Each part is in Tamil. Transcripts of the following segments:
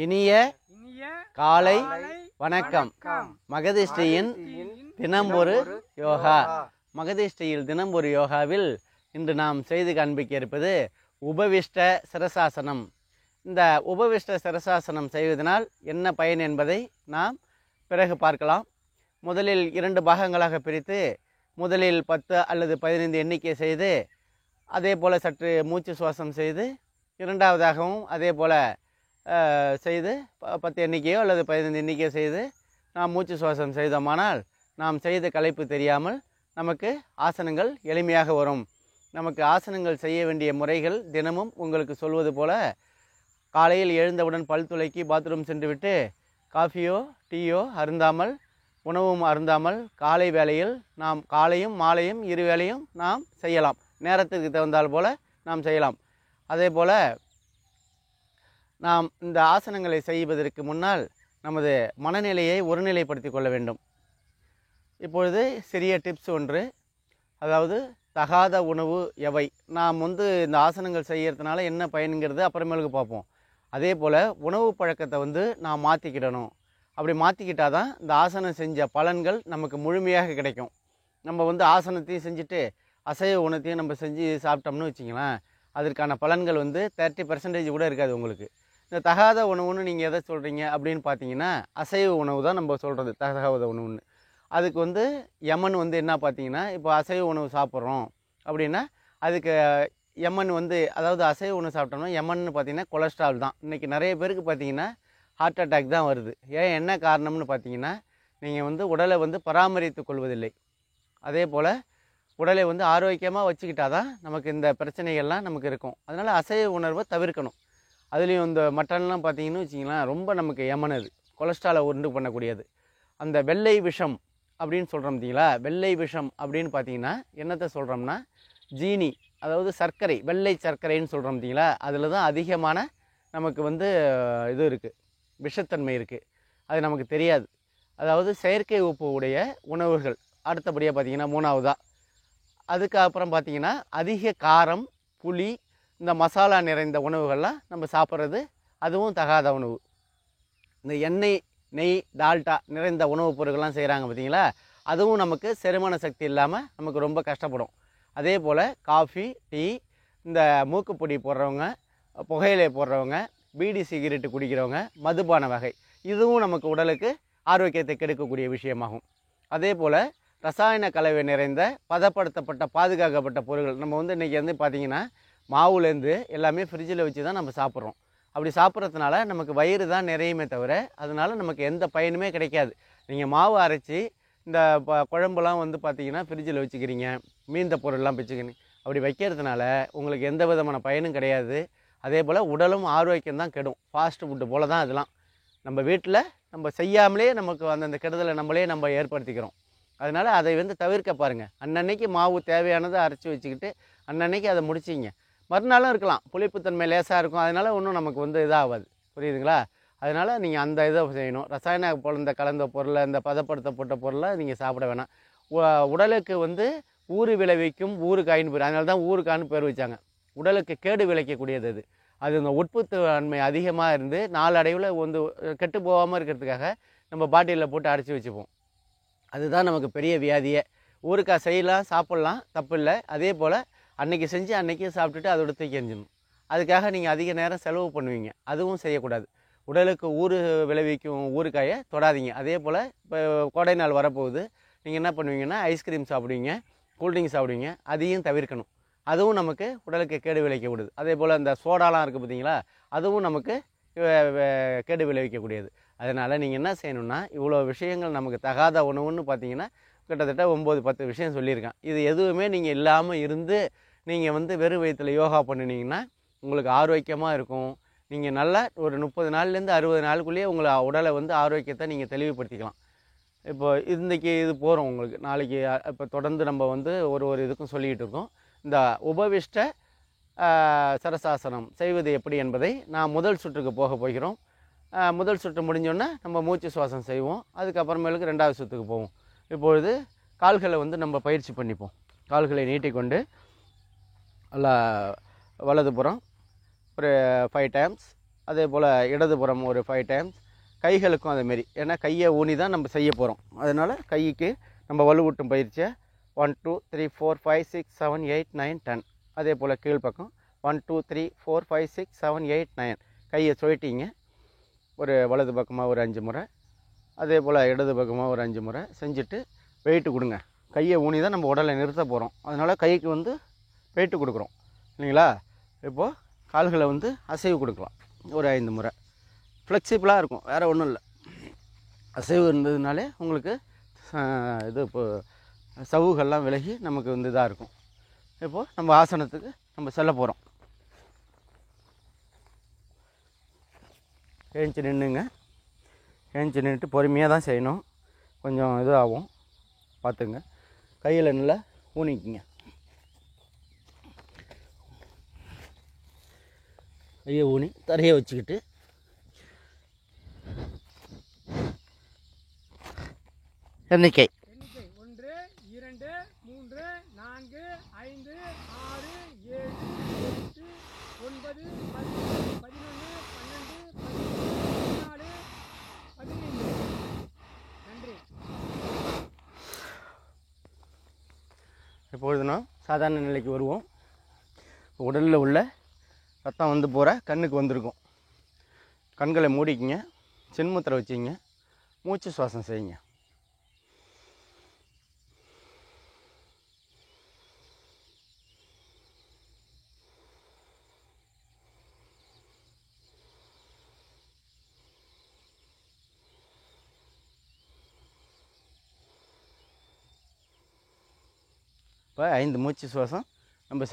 இனிய காலை வணக்கம். மகதிஷ்டியின் தினம் ஒரு யோகா. மகதிஷ்டியில் தினம் ஒரு யோகாவில் இன்று நாம் செய்து காண்பிக்க இருப்பது உபவிஷ்ட சிரசாசனம். இந்த உபவிஷ்ட சிரசாசனம் செய்வதனால் என்ன பயன் என்பதை நாம் பிறகு பார்க்கலாம். முதலில் 2 பாகங்களாக பிரித்து முதலில் 10 அல்லது 15 எண்ணிக்கை செய்து அதே போல் சற்று மூச்சு சுவாசம் செய்து, இரண்டாவதாகவும் அதே போல் செய்து 10 எண்ணிக்கையோ அல்லது 15 எண்ணிக்கையோ செய்து நாம் மூச்சு சுவாசம் செய்தோமானால் நாம் செய்த களைப்பு தெரியாமல் நமக்கு ஆசனங்கள் எளிமையாக வரும். நமக்கு ஆசனங்கள் செய்ய வேண்டிய முறைகள் தினமும் உங்களுக்கு சொல்வது போல, காலையில் எழுந்தவுடன் பல் துலக்கி பாத்ரூம் சென்றுவிட்டு காஃபியோ டீயோ அருந்தாமல், உணவும் அருந்தாமல் காலை வேளையில் நாம் காலையும் மாலையும் 2 வேளையும் நாம் செய்யலாம். நேரத்துக்கு தகுந்தால் போல் நாம் செய்யலாம். அதே போல் நாம் இந்த ஆசனங்களை செய்வதற்கு முன்னால் நமது மனநிலையை ஒருநிலைப்படுத்தி கொள்ள வேண்டும். இப்பொழுது சிறிய டிப்ஸ் ஒன்று, அதாவது தகாத உணவு எவை. நாம் இந்த ஆசனங்கள் செய்கிறதுனால என்ன பயனுங்கிறது அப்புறமேலுக்கு பார்ப்போம். அதே போல் உணவு பழக்கத்தை நாம் மாற்றிக்கிடணும். அப்படி மாற்றிக்கிட்டால் தான் இந்த ஆசனம் செஞ்ச பலன்கள் நமக்கு முழுமையாக கிடைக்கும். நம்ம ஆசனத்தையும் செஞ்சுட்டு அசைவ உணத்தையும் நம்ம செஞ்சு சாப்பிட்டோம்னு வச்சிங்களேன், அதற்கான பலன்கள் 30% கூட இருக்காது உங்களுக்கு. இந்த தகாத உணவுன்னு நீங்கள் எதை சொல்கிறீங்க அப்படின்னு பார்த்தீங்கன்னா, அசைவ உணவு தான் நம்ம சொல்கிறது தகாத உணவுன்னு. அதுக்கு யமன் என்ன பார்த்தீங்கன்னா, இப்போ அசைவ உணவு சாப்பிட்றோம் அப்படின்னா அதுக்கு யமன் அதாவது அசைவ உணவு சாப்பிட்டோம்னா யமன்னு பார்த்தீங்கன்னா கொலஸ்ட்ரால் தான். இன்றைக்கி நிறைய பேருக்கு பார்த்தீங்கன்னா ஹார்ட் அட்டாக் தான் வருது. என்ன காரணம்னு பார்த்தீங்கன்னா, நீங்கள் உடலை பராமரித்து கொள்வதில்லை. அதே போல் உடலை ஆரோக்கியமாக வச்சுக்கிட்டால் தான் நமக்கு இந்த பிரச்சனைகள்லாம் நமக்கு இருக்கும். அதனால் அசைவ உணர்வை தவிர்க்கணும். அதுலேயும் இந்த மட்டன்லாம் பார்த்தீங்கன்னு வச்சிங்களேன், ரொம்ப நமக்கு யமனது, கொலஸ்ட்ராலை உண்டு பண்ணக்கூடியது. அந்த வெள்ளை விஷம் அப்படின்னு சொல்கிறோம் பார்த்தீங்களா, வெள்ளை விஷம் அப்படின்னு பார்த்தீங்கன்னா என்னத்தை சொல்கிறோம்னா ஜீனி, அதாவது சர்க்கரை, வெள்ளை சர்க்கரைன்னு சொல்கிறோம் பார்த்தீங்களா, அதில் தான் அதிகமான நமக்கு இது இருக்குது, விஷத்தன்மை இருக்குது. அது நமக்கு தெரியாது. அதாவது செயற்கை உப்பு உடைய உணவுகள் அடுத்தபடியாக பார்த்தீங்கன்னா 3வதா. அதுக்கப்புறம் பார்த்தீங்கன்னா அதிக காரம், புளி, இந்த மசாலா நிறைந்த உணவுகள்லாம் நம்ம சாப்பிட்றது, அதுவும் தகாத உணவு. இந்த எண்ணெய், நெய், டால்டா நிறைந்த உணவுப் பொருட்கள்லாம் செய்கிறாங்க பார்த்தீங்களா, அதுவும் நமக்கு செரிமான சக்தி இல்லாமல் நமக்கு ரொம்ப கஷ்டப்படும். அதே போல் காஃபி, டீ, இந்த மூக்குப்பொடி போடுறவங்க, புகையிலை போடுறவங்க, பீடி சிகரெட்டு குடிக்கிறவங்க, மதுபான வகை, இதுவும் நமக்கு உடலுக்கு ஆரோக்கியத்தை கெடுக்கக்கூடிய விஷயமாகும். அதே போல் ரசாயன கலவை நிறைந்த பதப்படுத்தப்பட்ட பாதுகாக்கப்பட்ட பொருட்கள் நம்ம இன்றைக்கி பார்த்தீங்கன்னா மாவுலேருந்து எல்லாமே ஃப்ரிட்ஜில் வச்சு தான் நம்ம சாப்பிட்றோம். அப்படி சாப்பிட்றதுனால நமக்கு வயிறு தான் நிறையுமே தவிர அதனால் நமக்கு எந்த பயனுமே கிடைக்காது. நீங்கள் மாவு அரைச்சி இந்த குழம்புலாம் பார்த்தீங்கன்னா ஃப்ரிட்ஜில் வச்சுக்கிறீங்க, மீந்த பொருள்லாம் வச்சுக்கிறீங்க. அப்படி வைக்கிறதுனால உங்களுக்கு எந்த விதமான பயனும் கிடையாது. அதே போல் உடலும் ஆரோக்கியம் தான் கெடும். ஃபாஸ்ட் ஃபுட்டு போல் தான் அதெல்லாம். நம்ம வீட்டில் நம்ம செய்யாமலே நமக்கு அந்தந்த கெடுதலை நம்ம ஏற்படுத்திக்கிறோம். அதனால் அதை தவிர்க்க பாருங்கள். அன்னன்னைக்கு மாவு தேவையானதை அரைச்சி வச்சுக்கிட்டு அன்னன்னைக்கு அதை முடிச்சிங்க. மறுநாளும் இருக்கலாம், புளிப்புத்தன்மை லேசாக இருக்கும், அதனால் ஒன்றும் நமக்கு இதாகாது. புரியுதுங்களா? அதனால் நீங்கள் அந்த இதை செய்யணும். ரசாயன இந்த கலந்த பொருளை, இந்த பதப்படுத்தப்பட்ட பொருளை நீங்கள் சாப்பிட வேணாம். உடலுக்கு ஊறு விளைவிக்கும் ஊறுகாயின்னு பேர். அதனால தான் ஊறுகான்னு பேர் வச்சாங்க. உடலுக்கு கேடு விளைக்கக்கூடியது அது. அது இந்த உட்புத்தன்மை அதிகமாக இருந்து நாளடைவில் கெட்டு போகாமல் இருக்கிறதுக்காக நம்ம பாட்டிலில் போட்டு அடைச்சி வச்சுப்போம். அதுதான் நமக்கு பெரிய வியாதியே. ஊறுகாய் செய்யலாம், சாப்பிட்லாம், தப்பு இல்லை. அதே போல் அன்றைக்கி செஞ்சு அன்றைக்கி சாப்பிட்டுட்டு அதோட தூக்கி எறிஞ்சிடணும். அதுக்காக நீங்கள் அதிக நேரம் செலவு பண்ணுவீங்க, அதுவும் செய்யக்கூடாது. உடலுக்கு ஊறு விளைவிக்கும் ஊறுகாயை தொடாதீங்க. அதே போல் இப்போ கோடை நாள் வரப்போகுது, நீங்கள் என்ன பண்ணுவீங்கன்னா ஐஸ்கிரீம் சாப்பிடுவீங்க, கூல்ட்ரிங்க்ஸ் சாப்பிடுவீங்க, அதையும் தவிர்க்கணும். அதுவும் நமக்கு உடலுக்கு கேடு விளைவிக்க விடுது. அதே போல் இந்த சோடாலாம் இருக்குது பார்த்தீங்களா, அதுவும் நமக்கு கேடு விளைவிக்கக்கூடியது. அதனால் நீங்கள் என்ன செய்யணும்னா, இவ்வளோ விஷயங்கள் நமக்கு தகாத உணவுன்னு பார்த்தீங்கன்னா கிட்டத்தட்ட 9-10 விஷயம் சொல்லியிருக்கேன். இது எதுவுமே நீங்கள் இல்லாமல் இருந்து நீங்கள் வெறும் வயிற்றில் யோகா பண்ணினீங்கன்னா உங்களுக்கு ஆரோக்கியமாக இருக்கும். நீங்கள் நல்லா ஒரு 30 நாள்லேருந்து 60 நாளுக்குள்ளேயே உங்களை உடலை ஆரோக்கியத்தை நீங்கள் தெளிவுபடுத்திக்கலாம். இப்போ இன்றைக்கி இது போகிறோம் உங்களுக்கு, நாளைக்கு இப்போ தொடர்ந்து நம்ம ஒரு இதுக்கும் சொல்லிக்கிட்டு இருக்கோம். இந்த உபவிஷ்ட சரசாசனம் செய்வது எப்படி என்பதை நான் முதல் சுற்றுக்கு போகிறோம். முதல் சுற்று முடிஞ்சோடனே நம்ம மூச்சு சுவாசம் செய்வோம். அதுக்கப்புறமேலுக்கு 2வது சுற்றுக்கு போவோம். இப்பொழுது கால்களை நம்ம பயிற்சி பண்ணிப்போம். கால்களை நீட்டிக்கொண்டு நல்லா வலதுபுறம் ஒரு 5 டைம்ஸ், அதே போல் இடதுபுறம் ஒரு 5 டைம்ஸ். கைகளுக்கும் அதேமாரி, ஏன்னா கையை ஊனி தான் நம்ம செய்ய போகிறோம். அதனால் கைக்கு நம்ம வலுவூட்டும் பயிற்சியை 1 2 3 4 5 6 7 8 9 10. அதே போல் கீழ்ப்பக்கம் 1 2 3 4 5 6 7 8 9. கையை சுழட்டிங்க. ஒரு வலது பக்கமாக ஒரு 5 முறை, அதே போல் இடது பக்கமாக ஒரு 5 முறை செஞ்சுட்டு வெயிட்டு கொடுங்க. கையை ஊனி தான் நம்ம உடலை நிறுத்த போகிறோம். அதனால் கைக்கு வந்து வெயிட்டு கொடுக்குறோம் இல்லைங்களா. இப்போது கால்களை வந்து அசைவு கொடுக்கலாம். ஒரு 5 முறை. ஃப்ளெக்சிபிளாக இருக்கும், வேறு ஒன்றும் இல்லை. அசைவு இருந்ததுனாலே உங்களுக்கு இது இப்போ சவுகள்லாம் விலகி நமக்கு வந்து இதாக இருக்கும். இப்போது நம்ம ஆசனத்துக்கு நம்ம செல்ல போகிறோம். எழுந்துச்சு நின்றுங்க. எழுந்துச்சு நின்றுட்டு பொறுமையாக தான் செய்யணும். கொஞ்சம் இது ஆகும், பார்த்துங்க. கையில் நல்லா ஊனிக்குங்க. கையை ஊனி தரையை வச்சுக்கிட்டு எண்ணிக்கை 1 2 3 4 5 6 7 8 9 10 11 12 13 14 15. நன்றி. இப்பொழுது நாம் சாதாரண நிலைக்கு வருவோம். உடலில் உள்ள ரத்தம் வந்து போகிற கண்ணுக்கு வந்திருக்கும். கண்களை மூடிக்கிங்க, சின்முத்திரை வச்சிங்க, மூச்சு சுவாசம் செய்யுங்க. இப்போ 5 மூச்சு சுவாசம் நம்ம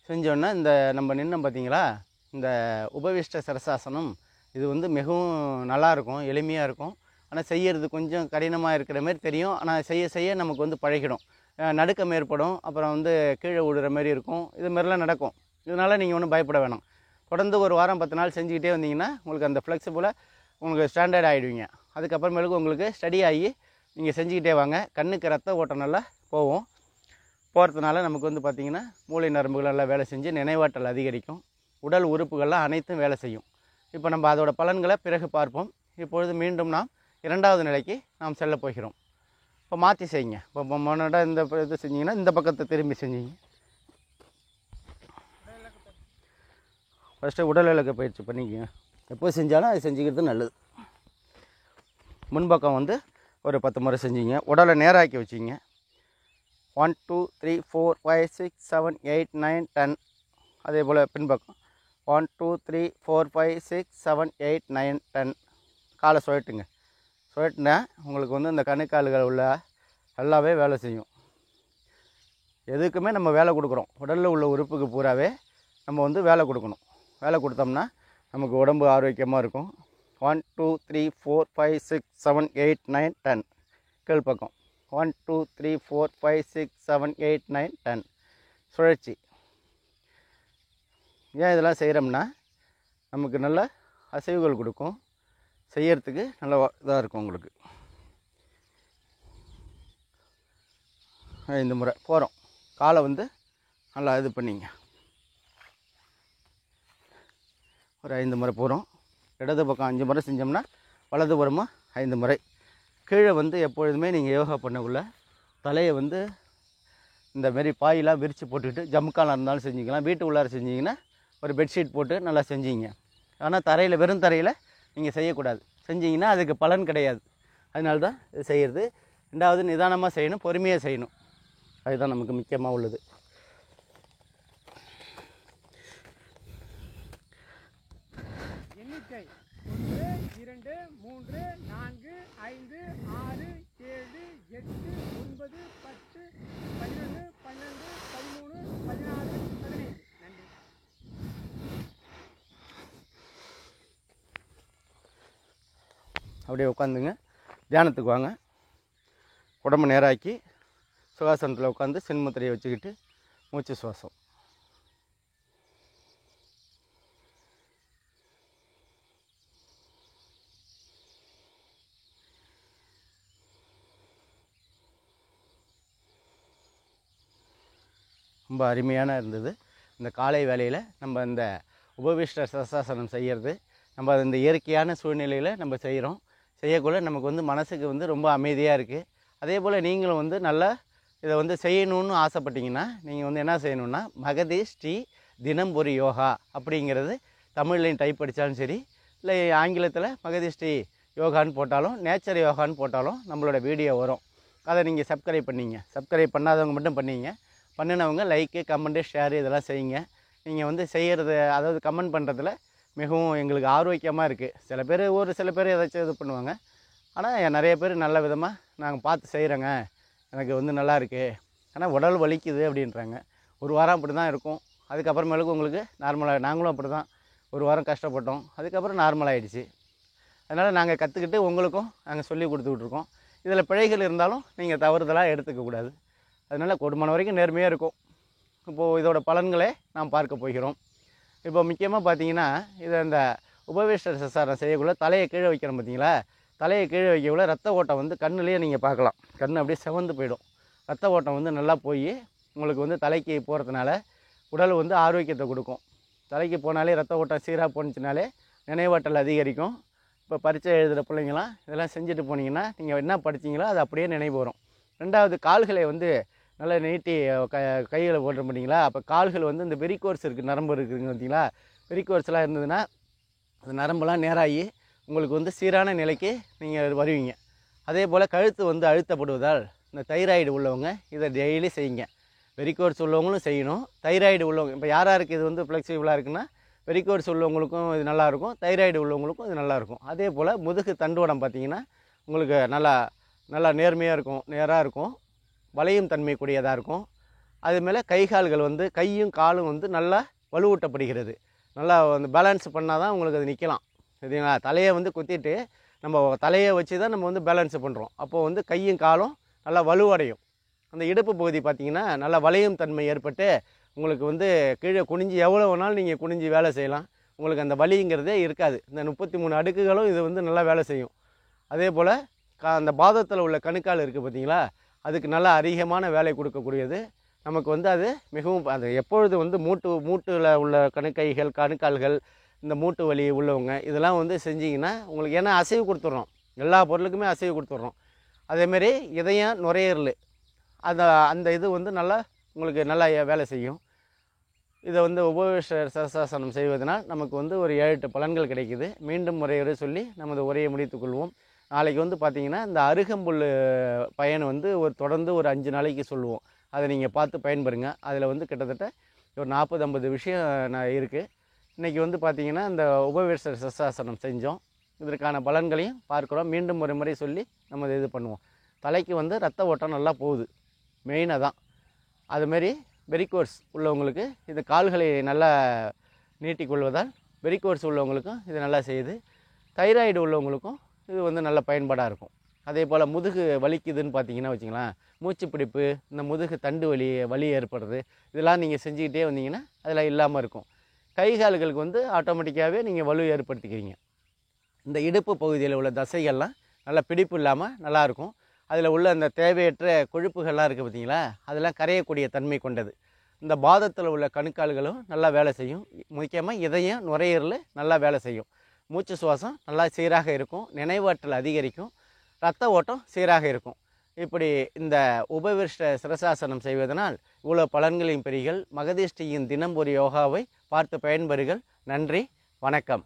செஞ்சோன்னா இந்த நம்ம நின்னோம் பார்த்தீங்களா, இந்த உபவிஷ்ட சரசாசனம் இது வந்து மிகவும் நல்லாயிருக்கும், எளிமையாக இருக்கும். ஆனால் செய்கிறது கொஞ்சம் கடினமாக இருக்கிற மாதிரி தெரியும். ஆனால் செய்ய செய்ய நமக்கு வந்து பழகிடும். நடுக்கம் ஏற்படும், அப்புறம் வந்து கீழே விடுற மாதிரி இருக்கும். இது மாதிரிலாம் நடக்கும். இதனால் நீங்கள் ஒன்றும் பயப்பட வேணாம். தொடர்ந்து ஒரு வாரம் 10 நாள் செஞ்சுக்கிட்டே வந்தீங்கன்னா உங்களுக்கு அந்த ஃப்ளெக்சிபிளாக உங்களுக்கு ஸ்டாண்டர்ட் ஆகிடுவீங்க. அதுக்கப்புறமேலுக்கு உங்களுக்கு ஸ்டடி ஆகி நீங்கள் செஞ்சுக்கிட்டே வாங்க. கண்ணுக்கு ரத்த ஓட்டம் நல்லா போகிறதுனால நமக்கு வந்து பார்த்திங்கன்னா மூளை நரம்புகள் நல்லா வேலை செஞ்சு நினைவாற்றல் அதிகரிக்கும். உடல் உறுப்புகள்லாம் அனைத்தும் வேலை செய்யும். இப்போ நம்ம அதோட பலன்களை பிறகு பார்ப்போம். இப்பொழுது மீண்டும் நாம் 2வது நிலைக்கு நாம் செல்ல போகிறோம். இப்போ மாற்றி செய்யுங்க. இப்போ முன்னாடி இந்த இது செஞ்சிங்கன்னா இந்த பக்கத்தை திரும்பி செஞ்சீங்க. ஃபஸ்ட்டு உடல் இலக்க பயிற்சி பண்ணிக்கங்க. எப்போ செஞ்சாலும் அது செஞ்சுக்கிறது நல்லது. முன்பக்கம் வந்து ஒரு 10 முறை செஞ்சீங்க. உடலை நேராக்கி வச்சிங்க. 1 2 3 4 5 6 7 8 9 10. அதே போல் பின்பக்கம் 1 2 3 4 5 6 7 8 9 10. காலை சுழட்டுனா உங்களுக்கு வந்து இந்த கணுக்கால்கள் உள்ள நல்லாவே வேலை செய்யும். எதுக்குமே நம்ம வேலை கொடுக்குறோம். உடலில் உள்ள உறுப்புக்கு பூராவே நம்ம வந்து வேலை கொடுக்கணும். வேலை கொடுத்தோம்னா நமக்கு உடம்பு ஆரோக்கியமாக இருக்கும். 1 2 3 4 5 6 7 8 9 10. கீழ்ப்பக்கம் 1 2 3 4 5 6 7 8 9 10. சுழற்சி. ஏன் இதெல்லாம் செய்கிறோம்னா நமக்கு நல்ல அசைவுகள் கொடுக்கும், செய்யறதுக்கு நல்ல இதாக இருக்கும். உங்களுக்கு 5 முறை போகிறோம். காலை வந்து நல்லா இது பண்ணிங்க. ஒரு 5 முறை போகிறோம். இடது பக்கம் 5 முறை செஞ்சோம்னா வலது புறமாக 5 முறை. கீழே வந்து எப்பொழுதுமே நீங்கள் யோகா பண்ணக்குள்ள தலையை வந்து இந்த மாரி பாயெலாம் விரித்து போட்டுக்கிட்டு ஜம்முக்காலாக இருந்தாலும் செஞ்சுக்கலாம். வீட்டு உள்ளார செஞ்சிங்கன்னா ஒரு பெட்ஷீட் போட்டு நல்லா செஞ்சிங்க. ஆனால் தரையில் வெறும் தரையில் நீங்கள் செய்யக்கூடாது. செஞ்சிங்கன்னா அதுக்கு பலன் கிடையாது. அதனால தான் இது செய்கிறது. 2வது நிதானமாக செய்யணும், பொறுமையாக செய்யணும். அதுதான் நமக்கு முக்கியமாக உள்ளது. எண்ணிக்கை 1 2 3 4 5 6 7 8 9 10 11 12 13 14 15. நன்றி. அப்படியே உட்காந்துங்க. தியானத்துக்கு வாங்க. உடம்பு நேராக்கி சுகாசனத்தில் உட்காந்து சின்முத்திரையை வச்சுக்கிட்டு மூச்சு சுவாசம். ரொம்ப அருமையான இருந்தது. இந்த காலை வேளையில் நம்ம இந்த உபவிஷ்ட சிரசாசனம் செய்கிறது. நம்ம இந்த இயற்கையான சூழ்நிலையில் நம்ம செய்கிறோம். செய்யக்குள்ள நமக்கு வந்து மனசுக்கு வந்து ரொம்ப அமைதியாக இருக்குது. அதே போல் நீங்களும் வந்து நல்லா இதை வந்து செய்யணும்னு ஆசைப்பட்டீங்கன்னா நீங்கள் வந்து என்ன செய்யணுன்னா மகதி ஸ்ரீ தினம் ஒரு யோகா அப்படிங்கிறது தமிழ்லையும் டைப் அடித்தாலும் சரி, இல்லை ஆங்கிலத்தில் மகதி ஸ்ரீ யோகான்னு போட்டாலும் நேச்சர் யோகான்னு போட்டாலும் நம்மளோட வீடியோ வரும். அதை நீங்கள் சப்ஸ்கிரைப் பண்ணிங்க. சப்ஸ்கிரைப் பண்ணாதவங்க மட்டும் பண்ணிங்க. பண்ணினவங்க லைக்கு கமெண்ட்டு ஷேரு இதெல்லாம் செய்யுங்க. நீங்கள் வந்து செய்கிறது, அதாவது கமெண்ட் பண்ணுறதுல மிகவும் எங்களுக்கு ஆரோக்கியமாக இருக்குது. சில பேர் ஏதாச்சும் இது பண்ணுவாங்க. ஆனால் நிறைய பேர் நல்ல விதமாக நாங்கள் பார்த்து செய்கிறோங்க, எனக்கு வந்து நல்லா இருக்குது, ஆனால் உடல் வலிக்குது அப்படின்றாங்க. ஒரு வாரம் அப்படி தான் இருக்கும். அதுக்கப்புறமேலுக்கு உங்களுக்கு நார்மலாக, நாங்களும் அப்படி தான் ஒரு வாரம் கஷ்டப்பட்டோம். அதுக்கப்புறம் நார்மலாகிடுச்சு. அதனால் நாங்கள் கற்றுக்கிட்டு உங்களுக்கும் நாங்கள் சொல்லி கொடுத்துக்கிட்ருக்கோம். இதில் பிழைகள் இருந்தாலும் நீங்கள் தவறுதலாக எடுத்துக்கக்கூடாது. அதனால் கூடுமான வரைக்கும் நேர்மையாக இருக்கும். இப்போது இதோட பலன்களே நாம் பார்க்க போகிறோம். இப்போ முக்கியமாக பார்த்தீங்கன்னா, இதை இந்த உபவிஷ்ட சிரசாசனம் செய்யக்குள்ள தலையை கீழே வைக்கிறோம் பார்த்தீங்களா? தலையை கீழே வைக்கக்குள்ள ரத்த ஓட்டம் வந்து கண்ணுலேயே நீங்கள் பார்க்கலாம். கண் அப்படியே சிவந்து போயிடும். ரத்த ஓட்டம் வந்து நல்லா போய் உங்களுக்கு வந்து தலைக்கு போகிறதுனால உடல் வந்து ஆரோக்கியத்தை கொடுக்கும். தலைக்கு போனாலே ரத்த ஓட்டம் சீராக போணுச்சுனாலே நினைவாற்றல் அதிகரிக்கும். இப்போ பரீட்சை எழுதுகிற பிள்ளைங்களாம் இதெல்லாம் செஞ்சுட்டு போனீங்கன்னா நீங்கள் என்ன படிச்சிங்களோ அது அப்படியே நினைவு வரும். ரெண்டாவது, கால்களை வந்து நல்லா நீட்டி கைகளை போடுற மாட்டிங்களா? அப்போ கால்கள் வந்து இந்த வெரிகோர்ஸ் இருக்குது, நரம்பு இருக்குதுங்க பார்த்தீங்களா? வெரிகோர்ஸ்லாம் இருந்ததுன்னா அந்த நரம்புலாம் நேராகி உங்களுக்கு வந்து சீரான நிலைக்கு நீங்கள் வருவீங்க. அதே போல் கழுத்து வந்து அழுத்தப்படுவதால் இந்த தைராய்டு உள்ளவங்க இதை டெய்லி செய்யுங்க. வெரிகோர்ஸ் உள்ளவங்களும் செய்யணும். தைராய்டு உள்ளவங்க, இப்போ யாராருக்கு இது வந்து ஃப்ளெக்சிபிளாக இருக்குன்னா வெரிகோர்ஸ் உள்ளவங்களுக்கும் இது நல்லாயிருக்கும், தைராய்டு உள்ளவங்களுக்கும் இது நல்லாயிருக்கும். அதே போல் முதுகு தண்டுவடம் பார்த்திங்கன்னா உங்களுக்கு நல்லா நேர்மையாக இருக்கும், நேராக இருக்கும், வளையும் தன்மை கூடியதாக இருக்கும். அதுமாரி கைகால்கள் வந்து கையும் காலும் வந்து நல்லா வலுவூட்டப்படுகிறது. நல்லா வந்து பேலன்ஸ் பண்ணால் தான் உங்களுக்கு அது நிற்கலாம். சரிங்களா? தலையை வந்து குத்திட்டு நம்ம தலையை வச்சு தான் நம்ம வந்து பேலன்ஸ் பண்ணுறோம். அப்போது வந்து கையும் காலும் நல்லா வலுவடையும். அந்த இடுப்பு பகுதி பார்த்திங்கன்னா நல்லா வளையும் தன்மை ஏற்பட்டு உங்களுக்கு வந்து கீழே குனிஞ்சு எவ்வளோ வேணாலும் நீங்கள் குனிஞ்சு வேலை செய்யலாம். உங்களுக்கு அந்த வலிங்கிறதே இருக்காது. இந்த 33 அடுக்குகளும் இது வந்து நல்லா வேலை செய்யும். அதே போல் அந்த பாதத்தில் உள்ள கணுக்கால் இருக்குது பார்த்தீங்களா? அதுக்கு நல்லா அதிகமான வேலை கொடுக்கக்கூடியது. நமக்கு வந்து அது மிகவும் அது எப்பொழுது வந்து மூட்டில் உள்ள கணுக்கால்கள், இந்த மூட்டு வலி உள்ளவங்க இதெல்லாம் வந்து செஞ்சிங்கன்னா உங்களுக்கு, ஏன்னா அசைவு கொடுத்துட்றோம், எல்லா பொருளுக்குமே அசைவு கொடுத்துட்றோம். அதேமாரி இதயம், நுரையீரல் அந்த இது வந்து நல்லா உங்களுக்கு நல்லா வேலை செய்யும். இதை வந்து உபவிஷ்ட சிரசாசனம் செய்வதனால் நமக்கு வந்து ஒரு 7-8 பலன்கள் கிடைக்குது. மீண்டும் முறையோடு சொல்லி நமது உரையை முடித்துக்கொள்வோம். நாளைக்கு வந்து பார்த்திங்கன்னா இந்த அருகம்புல் பயன் வந்து தொடர்ந்து ஒரு 5 நாளைக்கு சொல்லுவோம். அதை நீங்கள் பார்த்து பயன்பெறுங்க. அதில் வந்து கிட்டத்தட்ட ஒரு 40-50 விஷயம் இருக்குது. இன்றைக்கி வந்து பார்த்திங்கன்னா இந்த உபவிஷ்ட சிரசாசனம் செஞ்சோம். இதற்கான பலன்களையும் பார்க்குறோம். மீண்டும் ஒரு முறை சொல்லி நம்ம இது பண்ணுவோம். தலைக்கு வந்து ரத்த ஓட்டம் நல்லா போகுது, மெயினாக தான். அதுமாரி வெரிகோர்ஸ் உள்ளவங்களுக்கு இந்த கால்களை நல்லா நீட்டிக்கொள்வதால் வெரிகோர்ஸ் உள்ளவங்களுக்கும் இது நல்லா செய்யுது. தைராய்டு உள்ளவங்களுக்கும் இது வந்து நல்ல பயன்பாடாக இருக்கும். அதே போல் முதுகு வலிக்குதுன்னு பார்த்தீங்கன்னா வச்சுங்களேன், மூச்சு பிடிப்பு, இந்த முதுகு தண்டு வலி ஏற்படுறது, இதெல்லாம் நீங்கள் செஞ்சுக்கிட்டே வந்தீங்கன்னா அதெல்லாம் இல்லாமல் இருக்கும். கை கால்களுக்கு வந்து ஆட்டோமேட்டிக்காகவே நீங்கள் வலு ஏற்படுத்திக்கிறீங்க. இந்த இடுப்பு பகுதியில் உள்ள தசைகள்லாம் நல்லா பிடிப்பு இல்லாமல் நல்லாயிருக்கும். அதில் உள்ள அந்த தேவையற்ற கொழுப்புகள்லாம் இருக்குது பார்த்தீங்களா? அதெல்லாம் கரையக்கூடிய தன்மை கொண்டது. இந்த பாதத்தில் உள்ள கணுக்கால்களும் நல்லா வேலை செய்யும். முக்கியமாக இதயம், நுரையீரல் நல்லா வேலை செய்யும். மூச்சு சுவாசம் நல்லா சீராக இருக்கும். நினைவாற்றல் அதிகரிக்கும். இரத்த ஓட்டம் சீராக இருக்கும். இப்படி இந்த உபவிஷ்ட சிரசாசனம் செய்வதனால் இவ்வளோ பலன்களையும் பெறுங்கள். மகதி ஸ்ரீயின் தினம் ஒரு யோகாவை பார்த்து பயன்பெறுங்கள். நன்றி, வணக்கம்.